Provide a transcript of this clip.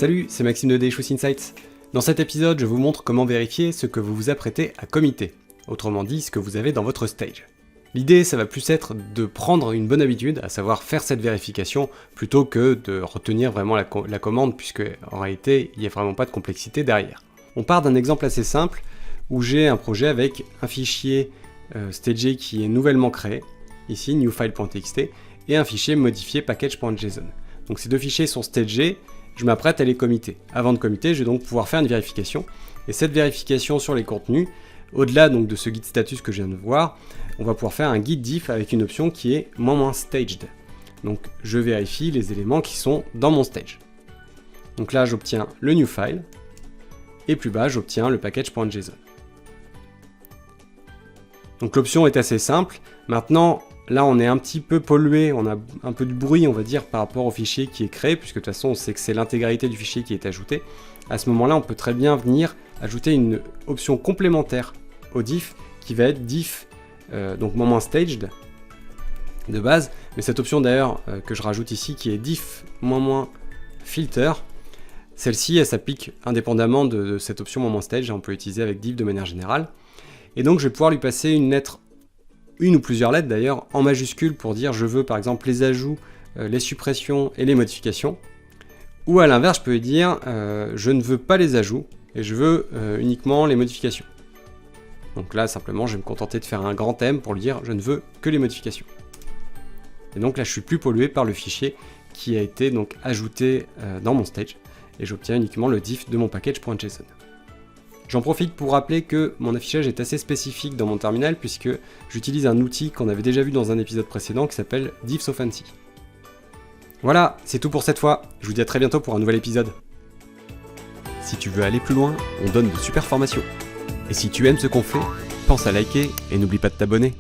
Salut, c'est Maxime de Delicious Insights. Dans cet épisode, je vous montre comment vérifier ce que vous vous apprêtez à committer, autrement dit ce que vous avez dans votre stage. L'idée, ça va plus être de prendre une bonne habitude, à savoir faire cette vérification, plutôt que de retenir vraiment la commande, puisque en réalité, il n'y a vraiment pas de complexité derrière. On part d'un exemple assez simple, où j'ai un projet avec un fichier stagé qui est nouvellement créé, ici newfile.txt, et un fichier modifié package.json. Donc ces deux fichiers sont stagés, je m'apprête à les committer. Avant de committer, je vais donc pouvoir faire une vérification, et cette vérification sur les contenus, au-delà donc de ce guide status que je viens de voir, on va pouvoir faire un guide diff avec une option qui est -staged. Donc je vérifie les éléments qui sont dans mon stage. Donc là j'obtiens le new file, et plus bas j'obtiens le package.json. Donc l'option est assez simple. Maintenant, là on est un petit peu pollué, on a un peu de bruit on va dire par rapport au fichier qui est créé, puisque de toute façon on sait que c'est l'intégralité du fichier qui est ajoutée. À ce moment-là, on peut très bien venir ajouter une option complémentaire au diff qui va être diff donc -staged de base, mais cette option d'ailleurs que je rajoute ici qui est diff -filter, celle-ci elle s'applique indépendamment de cette option -staged, on peut l'utiliser avec diff de manière générale. Et donc je vais pouvoir lui passer une lettre, une ou plusieurs lettres d'ailleurs, en majuscule pour dire je veux par exemple les ajouts, les suppressions et les modifications. Ou à l'inverse, je peux lui dire je ne veux pas les ajouts et je veux uniquement les modifications. Donc là simplement je vais me contenter de faire un grand M pour lui dire je ne veux que les modifications. Et donc là je suis plus pollué par le fichier qui a été donc ajouté dans mon stage et j'obtiens uniquement le diff de mon package.json. J'en profite pour rappeler que mon affichage est assez spécifique dans mon terminal puisque j'utilise un outil qu'on avait déjà vu dans un épisode précédent qui s'appelle diffsofancy. Voilà, c'est tout pour cette fois, je vous dis à très bientôt pour un nouvel épisode. Si tu veux aller plus loin, on donne de super formations. Et si tu aimes ce qu'on fait, pense à liker et n'oublie pas de t'abonner.